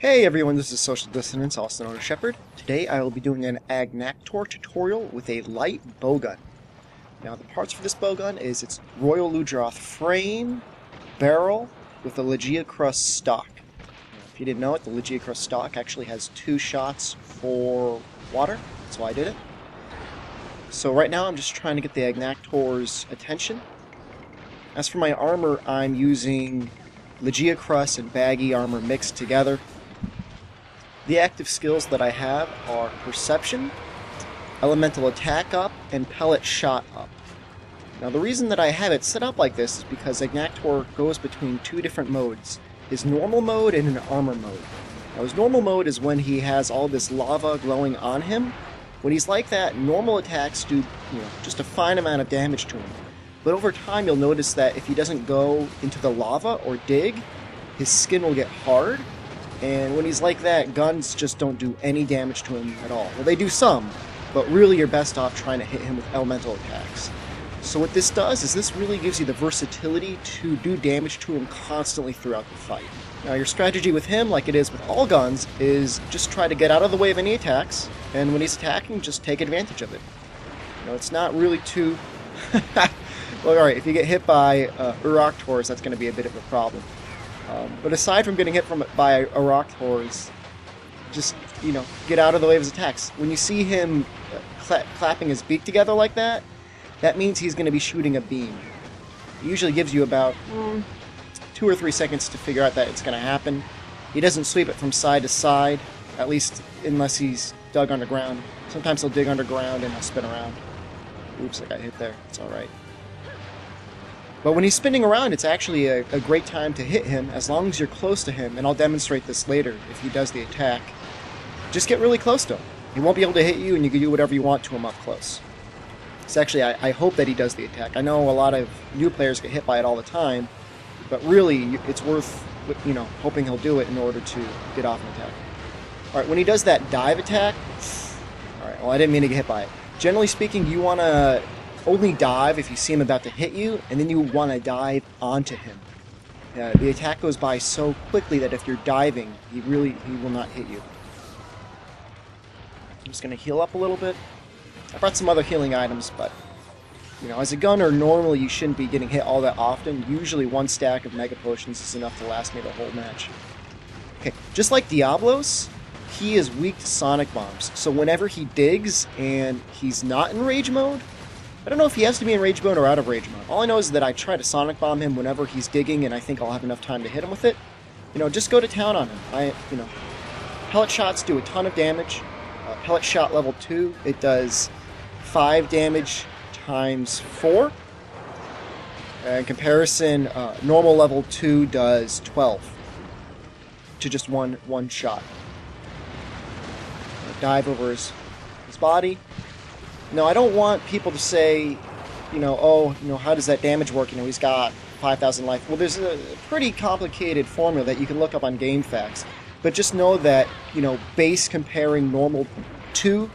Hey everyone, this is Social Dissonance, also known as Shepherd. Today I will be doing an Agnaktor tutorial with a light bowgun. Now the parts for this bowgun is its Royal Ludroth frame, barrel, with a Lagiacrus Stock. Now, if you didn't know it, the Lagiacrus Stock actually has 2 shots for water, that's why I did it. So right now I'm just trying to get the Agnaktor's attention. As for my armor, I'm using Lagiacrus and Baggi armor mixed together. The active skills that I have are Perception, Elemental Attack Up, and Pellet Shot Up. Now the reason that I have it set up like this is because Agnaktor goes between 2 different modes, his normal mode and an armor mode. Now his normal mode is when he has all this lava glowing on him. When he's like that, normal attacks do just a fine amount of damage to him. But over time you'll notice that if he doesn't go into the lava or dig, his skin will get hard. And when he's like that, guns just don't do any damage to him at all. Well, they do some, but really you're best off trying to hit him with elemental attacks. So what this does is this really gives you the versatility to do damage to him constantly throughout the fight. Now your strategy with him, like it is with all guns, is just try to get out of the way of any attacks, and when he's attacking, just take advantage of it. It's not really too... Well, alright, if you get hit by Lagiacrus, that's going to be a bit of a problem. But aside from getting hit by Lagiacrus, just, get out of the way of his attacks. When you see him clapping his beak together like that, that means he's going to be shooting a beam. It usually gives you about 2 or 3 seconds to figure out that it's going to happen. He doesn't sweep it from side to side, at least unless he's dug underground. Sometimes he'll dig underground and he'll spin around. Oops, I got hit there. It's alright. But when he's spinning around, it's actually a great time to hit him, as long as you're close to him, and I'll demonstrate this later if he does the attack. Just get really close to him. He won't be able to hit you, and you can do whatever you want to him up close. So actually, I hope that he does the attack. I know a lot of new players get hit by it all the time, but really, it's worth, hoping he'll do it in order to get off an attack. Alright, when he does that dive attack, alright, well I didn't mean to get hit by it. Generally speaking, you want to only dive if you see him about to hit you, and then you want to dive onto him. The attack goes by so quickly that if you're diving, he will not hit you. I'm just going to heal up a little bit. I brought some other healing items, but as a gunner, normally you shouldn't be getting hit all that often. Usually 1 stack of Mega Potions is enough to last me the whole match. Okay, just like Diablos, he is weak to Sonic Bombs, so whenever he digs and he's not in Rage Mode, I don't know if he has to be in Rage Mode or out of Rage Mode. All I know is that I try to Sonic Bomb him whenever he's digging, and I think I'll have enough time to hit him with it. Just go to town on him. Pellet shots do a ton of damage. Pellet shot level 2, it does 5 damage times 4. In comparison, normal level 2 does 12 to just one shot. Dive over his body. No, I don't want people to say, how does that damage work? He's got 5,000 life. Well, there's a pretty complicated formula that you can look up on Game Facts. But just know that, base comparing normal 2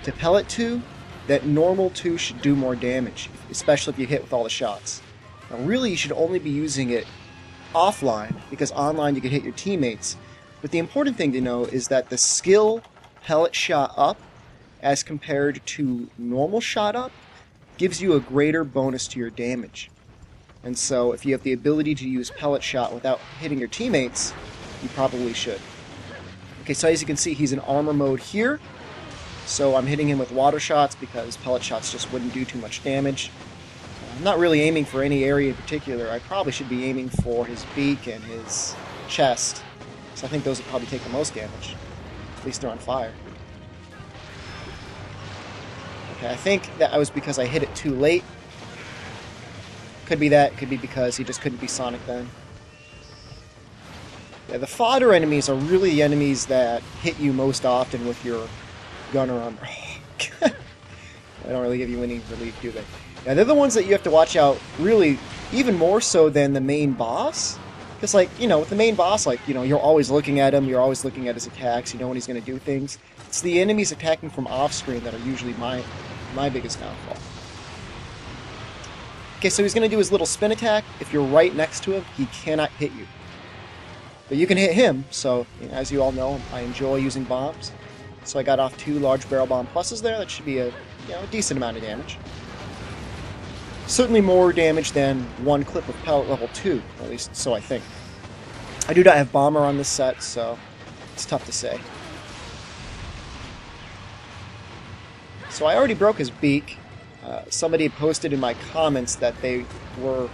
to pellet 2, that normal 2 should do more damage, especially if you hit with all the shots. Now, really, you should only be using it offline, because online you can hit your teammates. But the important thing to know is that the skill pellet shot up, as compared to normal shot up, gives you a greater bonus to your damage. And so if you have the ability to use pellet shot without hitting your teammates, you probably should. Okay, so as you can see, he's in armor mode here. So I'm hitting him with water shots because pellet shots just wouldn't do too much damage. I'm not really aiming for any area in particular. I probably should be aiming for his beak and his chest. So I think those would probably take the most damage. At least they're on fire. Okay, I think that was because I hit it too late. Could be that, could be because he just couldn't be Sonic then. Yeah, the fodder enemies are really the enemies that hit you most often with your gunner armor. They don't really give you any relief, do they? Yeah, they're the ones that you have to watch out, really, even more so than the main boss. Because, with the main boss, you're always looking at him, you're always looking at his attacks, you know when he's going to do things. It's the enemies attacking from off-screen that are usually my biggest downfall. Okay, so he's going to do his little spin attack. If you're right next to him, he cannot hit you. But you can hit him, so as you all know, I enjoy using bombs. So I got off 2 large barrel bomb pluses there. That should be a a decent amount of damage. Certainly more damage than 1 clip of pellet level 2, at least so I think. I do not have bomber on this set, so it's tough to say. So I already broke his beak. Somebody posted in my comments that they were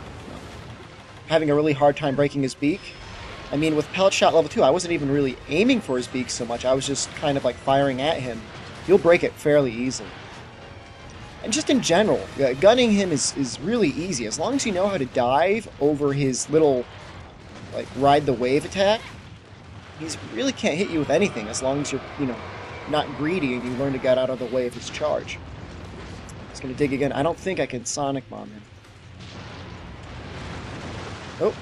having a really hard time breaking his beak. I mean, with pellet shot level 2, I wasn't even really aiming for his beak so much. I was just kind of like firing at him. You'll break it fairly easily. And just in general, gunning him is really easy. As long as you know how to dive over his little, like, ride the wave attack, he really can't hit you with anything as long as you're, not greedy and you learn to get out of the way of his charge. He's going to dig again. I don't think I can Sonic Bomb him. Oh.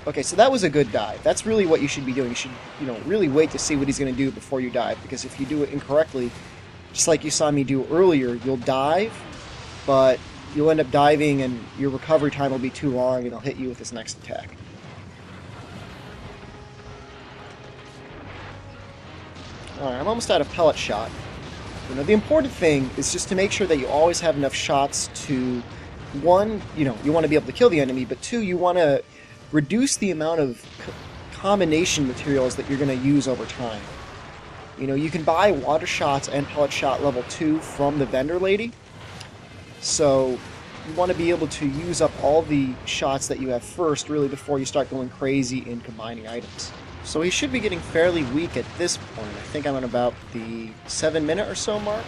Okay, so that was a good dive. That's really what you should be doing. You should, really wait to see what he's going to do before you dive, because if you do it incorrectly, just like you saw me do earlier, you'll dive, but you'll end up diving and your recovery time will be too long and he'll hit you with his next attack. Alright, I'm almost out of pellet shot. The important thing is just to make sure that you always have enough shots to, 1, you want to be able to kill the enemy, but 2, you want to reduce the amount of combination materials that you're going to use over time. You can buy water shots and pellet shot level 2 from the vendor lady. So you want to be able to use up all the shots that you have first, really, before you start going crazy in combining items. So he should be getting fairly weak at this point. I think I'm at about the 7-minute or so mark.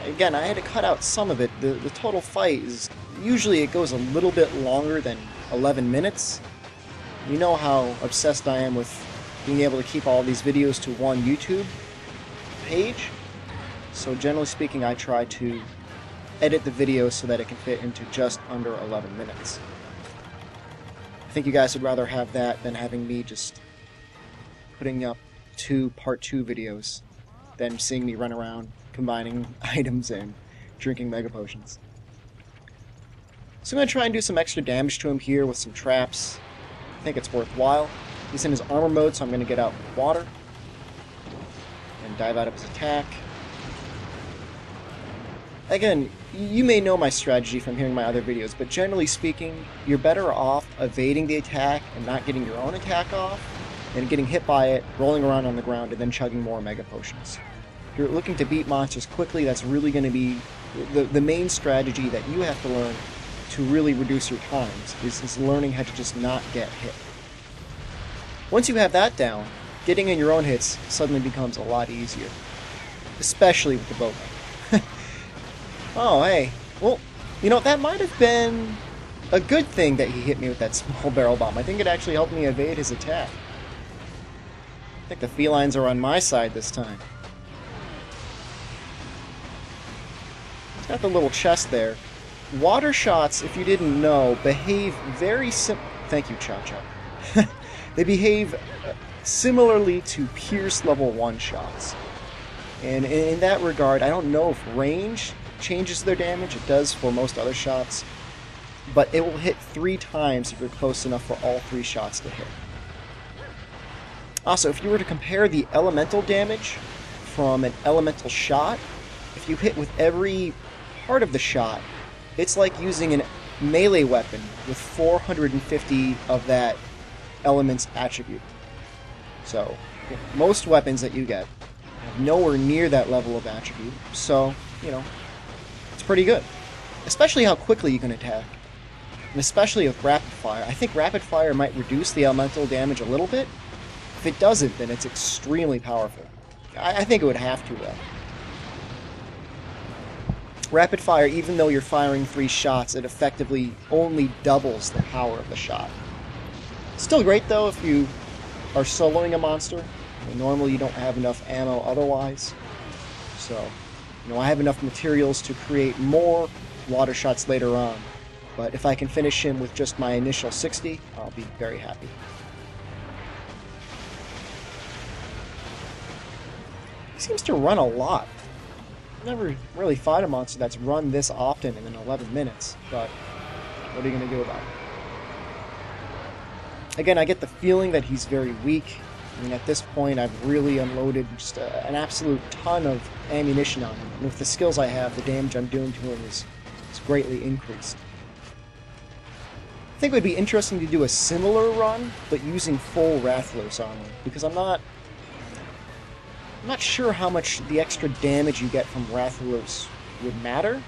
Again, I had to cut out some of it. The total fight is, usually it goes a little bit longer than 11 minutes. You know how obsessed I am with being able to keep all these videos to one YouTube page. So generally speaking, I try to edit the video so that it can fit into just under 11 minutes. I think you guys would rather have that than having me just putting up 2 part 2 videos than seeing me run around combining items and drinking mega potions. So I'm going to try and do some extra damage to him here with some traps. I think it's worthwhile. He's in his armor mode, so I'm going to get out water and dive out of his attack. Again, you may know my strategy from hearing my other videos, but generally speaking, you're better off evading the attack and not getting your own attack off than getting hit by it, rolling around on the ground, and then chugging more mega potions. If you're looking to beat monsters quickly, that's really going to be the main strategy that you have to learn to really reduce your times, is learning how to just not get hit. Once you have that down, getting in your own hits suddenly becomes a lot easier. Especially with the bowgun. Oh, hey. Well, that might have been a good thing that he hit me with that small barrel bomb. I think it actually helped me evade his attack. I think the felines are on my side this time. It's got the little chest there. Water shots, if you didn't know, behave very Thank you, Chow Chow. They behave similarly to Pierce level 1 shots. And in that regard, I don't know if range changes their damage. It does for most other shots. But it will hit 3 times if you're close enough for all 3 shots to hit. Also, if you were to compare the elemental damage from an elemental shot, if you hit with every part of the shot, it's like using a melee weapon with 450 of that element's attribute. So, most weapons that you get have nowhere near that level of attribute, so, it's pretty good. Especially how quickly you can attack. And especially with rapid fire. I think rapid fire might reduce the elemental damage a little bit. If it doesn't, then it's extremely powerful. I think it would have to, though. Rapid fire, even though you're firing 3 shots, it effectively only doubles the power of the shot. Still great, though, if you are soloing a monster. Normally you don't have enough ammo otherwise. So, I have enough materials to create more water shots later on. But if I can finish him with just my initial 60, I'll be very happy. He seems to run a lot. I've never really fought a monster that's run this often in 11 minutes, but what are you going to do about it? Again, I get the feeling that he's very weak. I mean, at this point, I've really unloaded just an absolute ton of ammunition on him. And with the skills I have, the damage I'm doing to him is greatly increased. I think it would be interesting to do a similar run, but using full Rathalos armor, because I'm not sure how much the extra damage you get from Rathalos would matter,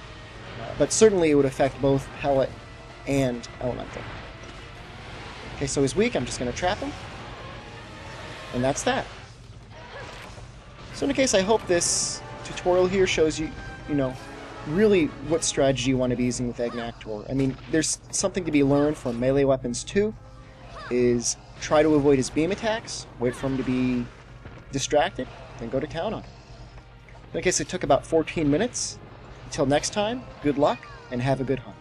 but certainly it would affect both Pellet and Elemental. Okay, so he's weak, I'm just going to trap him. And that's that. So in any case, I hope this tutorial here shows you, really what strategy you want to be using with Agnaktor. I mean, there's something to be learned from melee weapons too, is try to avoid his beam attacks, wait for him to be distracted, then go to town on him. In any case, it took about 14 minutes. Until next time, good luck, and have a good hunt.